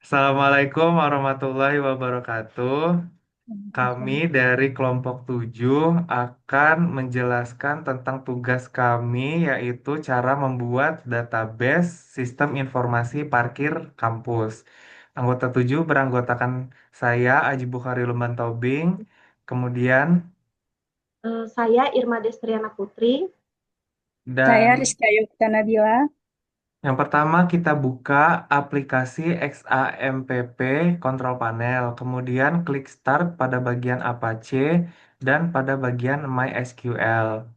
Assalamualaikum warahmatullahi wabarakatuh. Kami dari kelompok 7 akan menjelaskan tentang tugas kami, yaitu cara membuat database sistem informasi parkir kampus. Anggota 7 beranggotakan saya, Aji Bukhari Luman Tobing, kemudian, Saya Irma Destriana Putri. dan Saya Rizky Yukta Nabila. yang pertama kita buka aplikasi XAMPP Control Panel, kemudian klik Start pada bagian Apache dan pada bagian MySQL.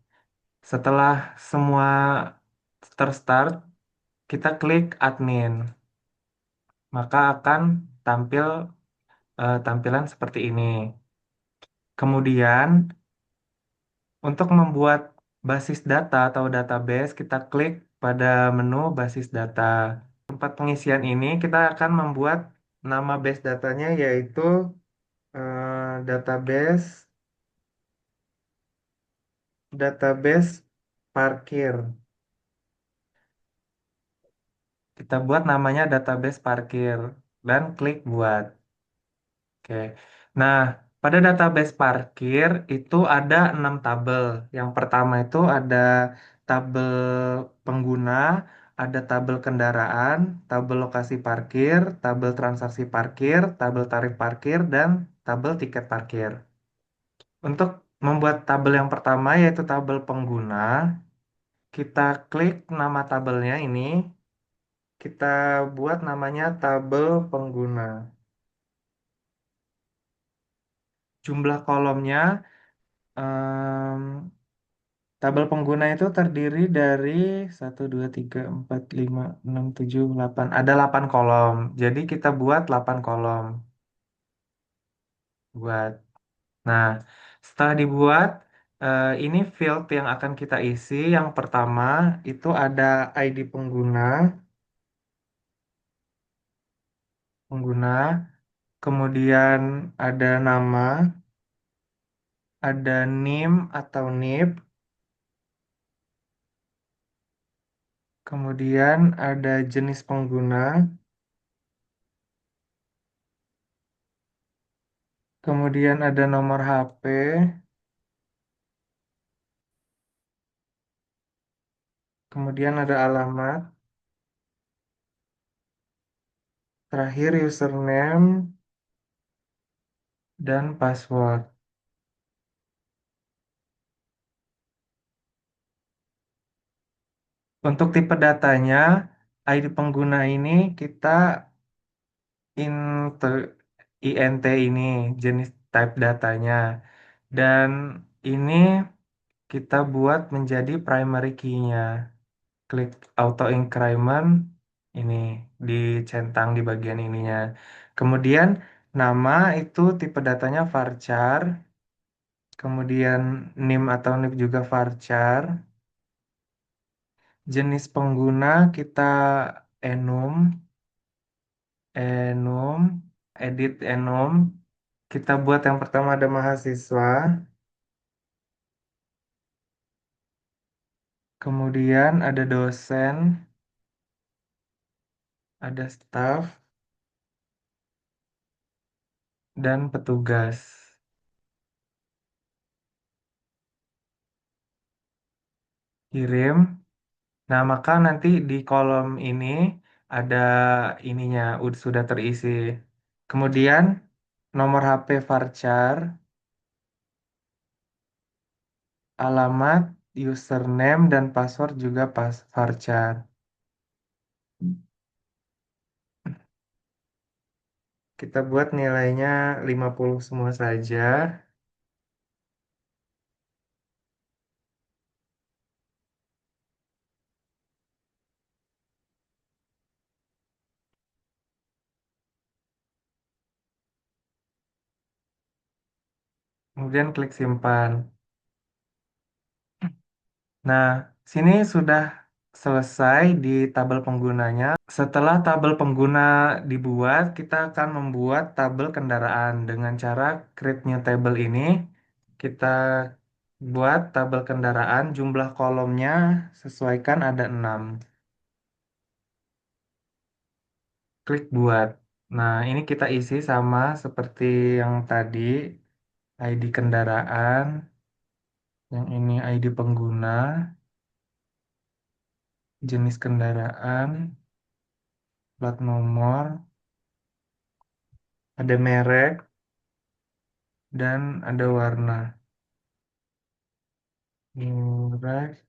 Setelah semua terstart, kita klik Admin, maka akan tampil tampilan seperti ini. Kemudian untuk membuat basis data atau database, kita klik pada menu basis data. Tempat pengisian ini kita akan membuat nama base datanya yaitu database database parkir. Kita buat namanya database parkir dan klik buat. Oke. Nah, pada database parkir itu ada 6 tabel. Yang pertama itu ada tabel pengguna, ada tabel kendaraan, tabel lokasi parkir, tabel transaksi parkir, tabel tarif parkir, dan tabel tiket parkir. Untuk membuat tabel yang pertama yaitu tabel pengguna, kita klik nama tabelnya ini, kita buat namanya tabel pengguna. Jumlah kolomnya, em, tabel pengguna itu terdiri dari 1, 2, 3, 4, 5, 6, 7, 8. Ada 8 kolom. Jadi kita buat 8 kolom. Buat. Nah, setelah dibuat, ini field yang akan kita isi. Yang pertama itu ada ID pengguna, kemudian ada nama, ada NIM atau NIP, kemudian ada jenis pengguna, kemudian ada nomor HP, kemudian ada alamat, terakhir username dan password. Untuk tipe datanya, ID pengguna ini kita int int ini jenis type datanya, dan ini kita buat menjadi primary key-nya. Klik auto increment ini dicentang di bagian ininya. Kemudian nama itu tipe datanya varchar, kemudian NIM atau NIP juga varchar. Jenis pengguna kita enum, enum, edit enum. Kita buat yang pertama ada mahasiswa, kemudian ada dosen, ada staff, dan petugas. Kirim. Nah, maka nanti di kolom ini ada ininya sudah terisi. Kemudian nomor HP varchar, alamat, username dan password juga pas varchar. Kita buat nilainya 50 semua saja. Kemudian klik simpan. Nah, sini sudah selesai di tabel penggunanya. Setelah tabel pengguna dibuat, kita akan membuat tabel kendaraan dengan cara create new table ini. Kita buat tabel kendaraan, jumlah kolomnya sesuaikan ada 6. Klik buat. Nah, ini kita isi sama seperti yang tadi, ID kendaraan, yang ini ID pengguna, jenis kendaraan, plat nomor, ada merek, dan ada warna. Merek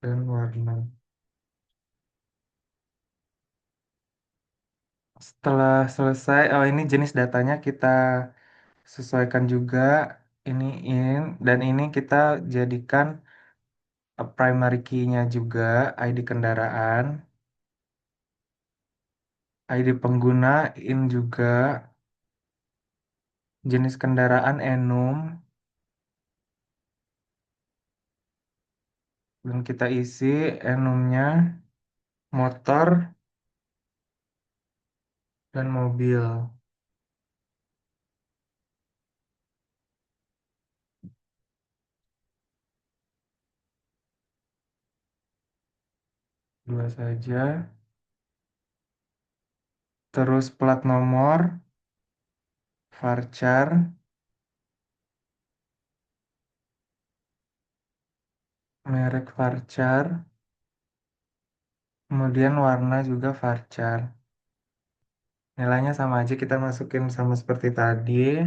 dan warna. Setelah selesai, oh ini jenis datanya kita sesuaikan juga. Ini in, dan ini kita jadikan primary key-nya juga, ID kendaraan, ID pengguna in juga, jenis kendaraan enum, dan kita isi enumnya motor dan mobil. Dua saja. Terus plat nomor, varchar, merek varchar, kemudian warna juga varchar. Nilainya sama aja, kita masukin sama seperti tadi.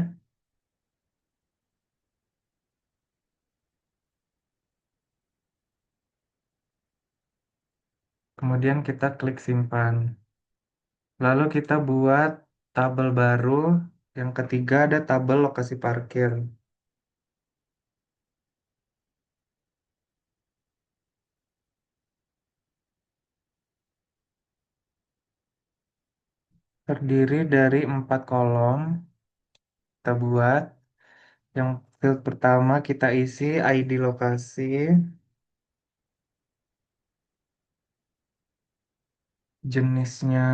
Kemudian kita klik simpan. Lalu kita buat tabel baru. Yang ketiga ada tabel lokasi parkir. Terdiri dari 4 kolom. Kita buat. Yang field pertama kita isi ID lokasi. Jenisnya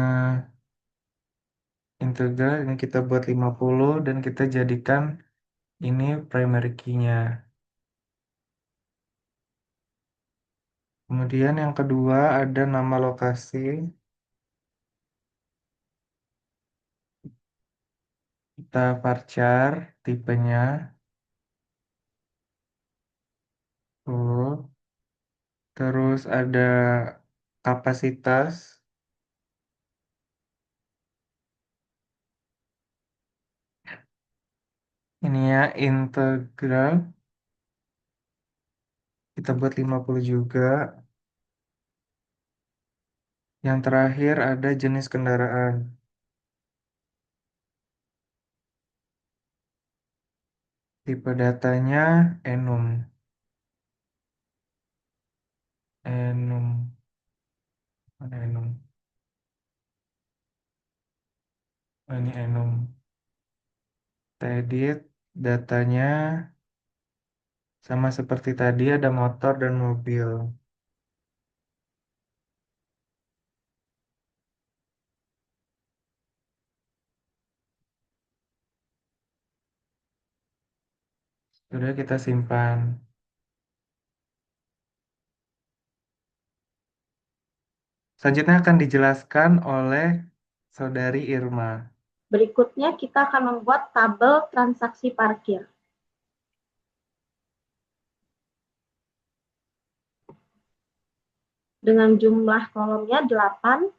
integer. Ini kita buat 50 dan kita jadikan ini primary key-nya. Kemudian yang kedua ada nama lokasi. Kita varchar tipenya full. Terus ada kapasitas. Ini ya integral. Kita buat 50 juga. Yang terakhir ada jenis kendaraan. Tipe datanya enum. Enum. Mana enum? Oh, ini enum. Kita edit datanya sama seperti tadi, ada motor dan mobil. Sudah kita simpan. Selanjutnya akan dijelaskan oleh Saudari Irma. Berikutnya kita akan membuat tabel transaksi parkir. Dengan jumlah kolomnya 8.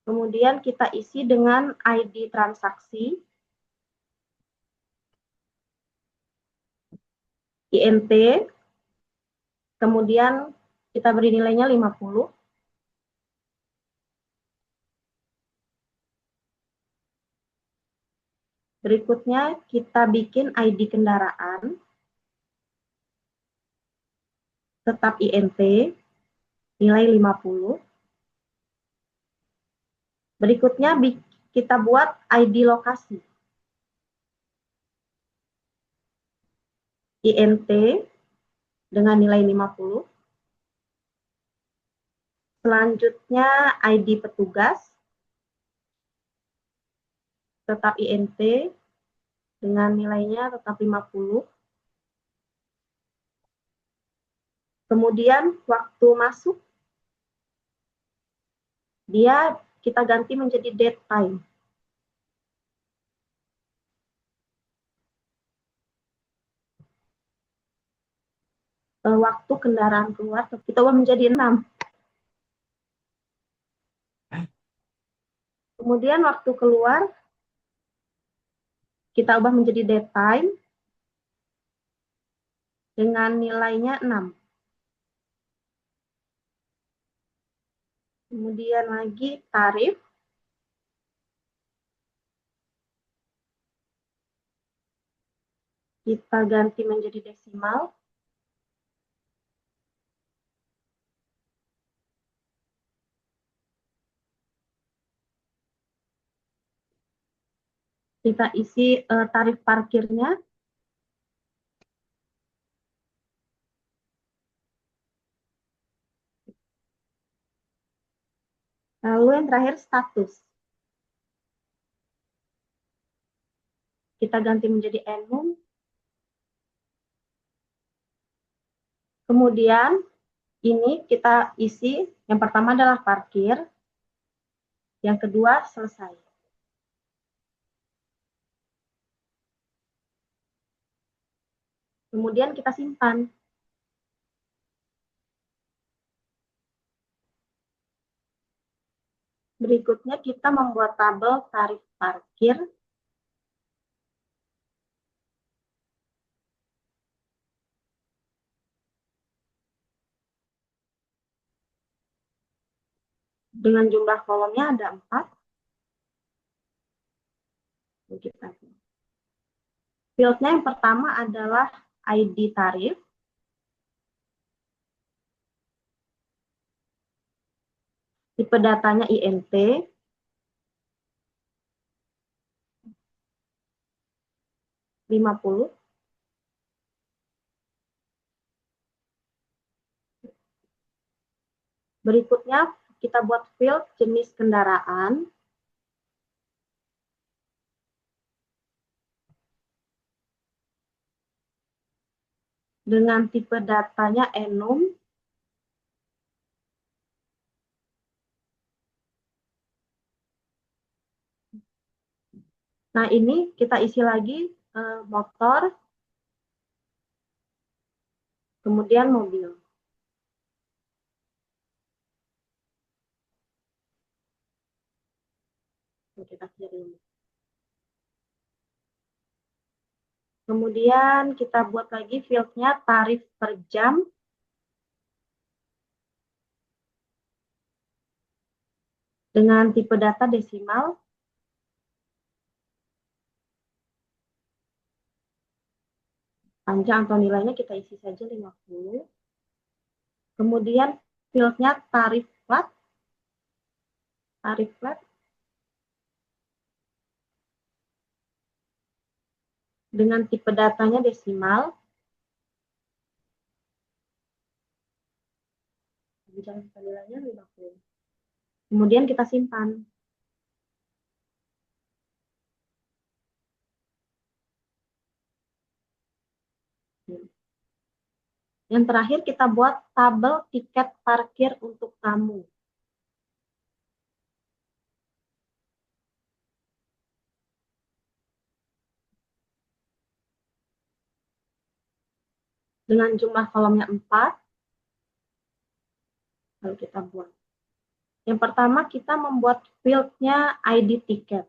Kemudian kita isi dengan ID transaksi, INT, kemudian kita beri nilainya 50. Berikutnya kita bikin ID kendaraan, tetap INT, nilai 50. Berikutnya kita buat ID lokasi, INT dengan nilai 50. Selanjutnya ID petugas, tetap INT dengan nilainya tetap 50. Kemudian waktu masuk dia kita ganti menjadi date time. Waktu kendaraan keluar kita ubah menjadi 6. Kemudian waktu keluar kita ubah menjadi date time dengan nilainya 6. Kemudian lagi tarif. Kita ganti menjadi desimal. Kita isi tarif parkirnya. Lalu yang terakhir status. Kita ganti menjadi enum. Kemudian ini kita isi, yang pertama adalah parkir, yang kedua selesai. Kemudian kita simpan. Berikutnya kita membuat tabel tarif parkir. Dengan jumlah kolomnya ada 4. Fieldnya yang pertama adalah ID tarif. Tipe datanya INT. (50). Berikutnya kita buat field jenis kendaraan. Dengan tipe datanya enum. Nah, ini kita isi lagi motor, kemudian mobil. Kita kirim. Kemudian kita buat lagi fieldnya tarif per jam. Dengan tipe data desimal. Panjang atau nilainya kita isi saja 50. Kemudian fieldnya tarif flat. Tarif flat. Dengan tipe datanya desimal. Panjang atau nilainya 50. Kemudian kita simpan. Yang terakhir kita buat tabel tiket parkir untuk tamu. Dengan jumlah kolomnya 4. Lalu kita buat. Yang pertama kita membuat fieldnya ID tiket.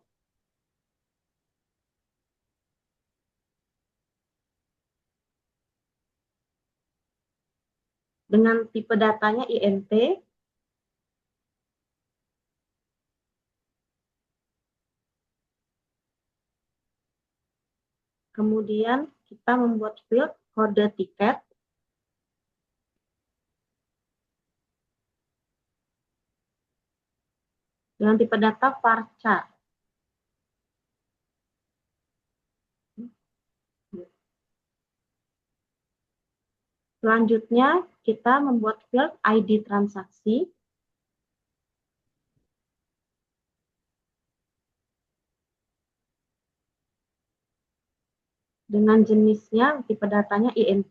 Dengan tipe datanya INT. Kemudian kita membuat field kode tiket. Dengan tipe data varchar. Selanjutnya kita membuat field ID transaksi. Dengan jenisnya tipe datanya INT.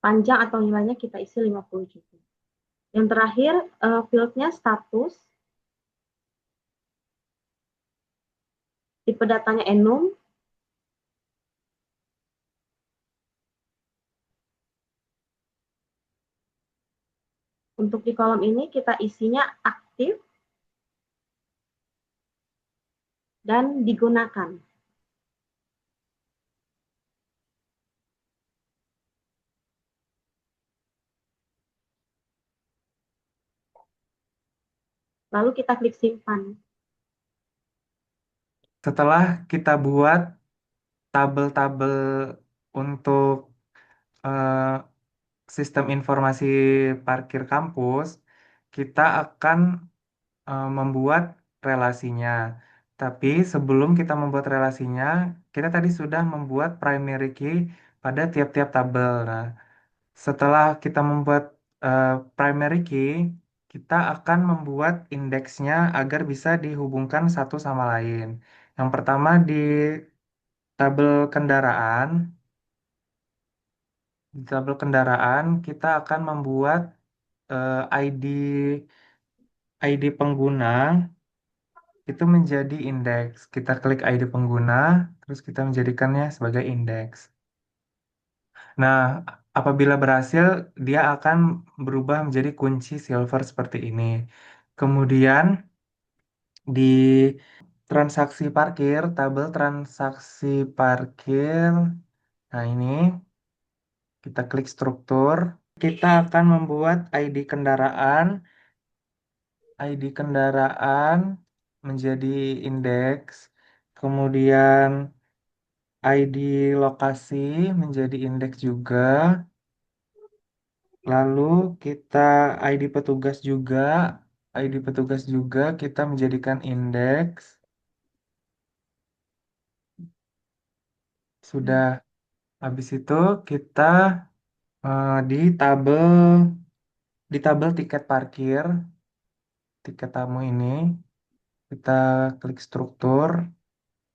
panjang atau nilainya kita isi 50 juga. Yang terakhir, fieldnya status, tipe datanya enum, untuk di kolom ini kita isinya aktif dan digunakan. Lalu kita klik simpan. Setelah kita buat tabel-tabel untuk eh, sistem informasi parkir kampus, kita akan membuat relasinya. Tapi sebelum kita membuat relasinya, kita tadi sudah membuat primary key pada tiap-tiap tabel. Nah, setelah kita membuat primary key, kita akan membuat indeksnya agar bisa dihubungkan satu sama lain. Yang pertama di tabel kendaraan. Di tabel kendaraan, kita akan membuat ID pengguna itu menjadi indeks. Kita klik ID pengguna, terus kita menjadikannya sebagai indeks. Nah, apabila berhasil, dia akan berubah menjadi kunci silver seperti ini. Kemudian di transaksi parkir, tabel transaksi parkir, nah ini kita klik struktur. Kita akan membuat ID kendaraan menjadi indeks, kemudian ID lokasi menjadi indeks juga, lalu kita ID petugas juga kita menjadikan indeks. Sudah habis itu kita di tabel tiket parkir, tiket tamu ini kita klik struktur.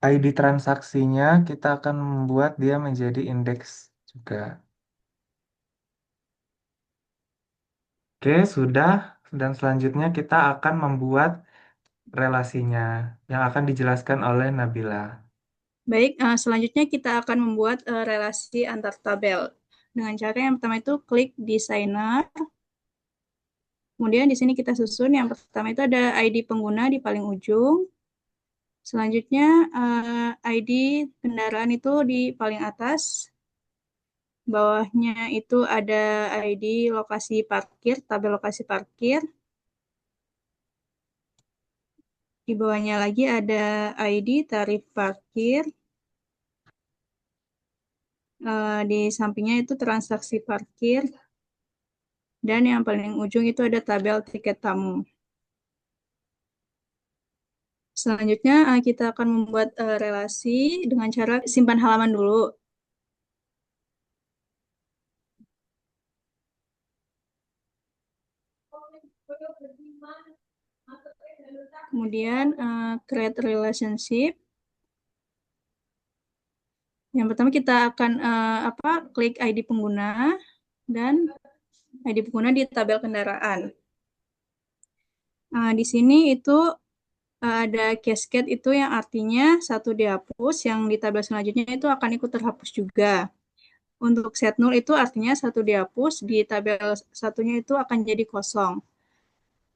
ID transaksinya kita akan membuat dia menjadi indeks juga. Oke, sudah. Dan selanjutnya kita akan membuat relasinya yang akan dijelaskan oleh Nabila. Baik, selanjutnya kita akan membuat relasi antar tabel. Dengan cara yang pertama itu klik designer. Kemudian di sini kita susun. Yang pertama itu ada ID pengguna di paling ujung. Selanjutnya ID kendaraan itu di paling atas. Bawahnya itu ada ID lokasi parkir, tabel lokasi parkir. Di bawahnya lagi ada ID tarif parkir. Di sampingnya itu transaksi parkir. Dan yang paling ujung itu ada tabel tiket tamu. Selanjutnya kita akan membuat relasi dengan cara simpan halaman dulu. Kemudian create relationship. Yang pertama kita akan klik ID pengguna dan ID pengguna di tabel kendaraan. Di sini itu ada cascade itu yang artinya satu dihapus, yang di tabel selanjutnya itu akan ikut terhapus juga. Untuk set null itu artinya satu dihapus, di tabel satunya itu akan jadi kosong.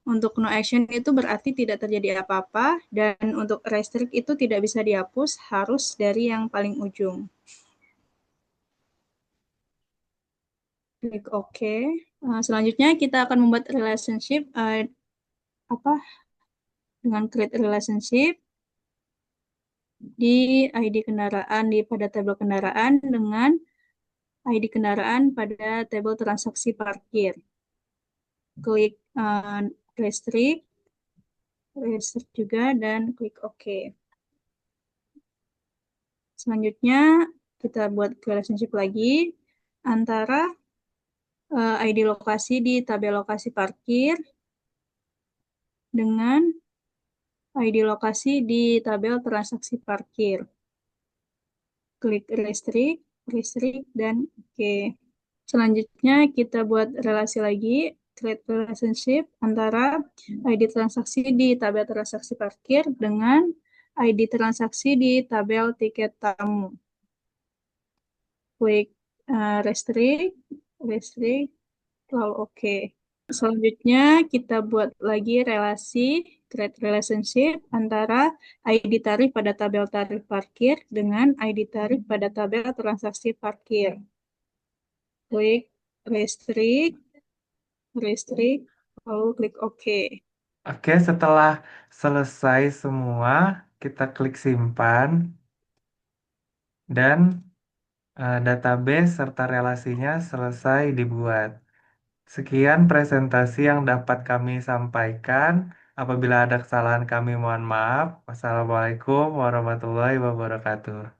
Untuk no action itu berarti tidak terjadi apa-apa, dan untuk restrict itu tidak bisa dihapus, harus dari yang paling ujung. Klik OK. Selanjutnya kita akan membuat relationship dengan create relationship di ID kendaraan pada tabel kendaraan dengan ID kendaraan pada tabel transaksi parkir. Klik restrict juga dan klik OK. Selanjutnya kita buat relationship lagi antara ID lokasi di tabel lokasi parkir dengan ID lokasi di tabel transaksi parkir. Klik restrict dan OK. Selanjutnya kita buat relasi lagi, create relationship antara ID transaksi di tabel transaksi parkir dengan ID transaksi di tabel tiket tamu. Klik restrict, restrict, lalu oke. Selanjutnya kita buat lagi relasi create relationship antara ID tarif pada tabel tarif parkir dengan ID tarif pada tabel transaksi parkir. Klik restrict, restrict, lalu klik OK. Oke, setelah selesai semua, kita klik simpan dan database serta relasinya selesai dibuat. Sekian presentasi yang dapat kami sampaikan. Apabila ada kesalahan kami mohon maaf. Wassalamualaikum warahmatullahi wabarakatuh.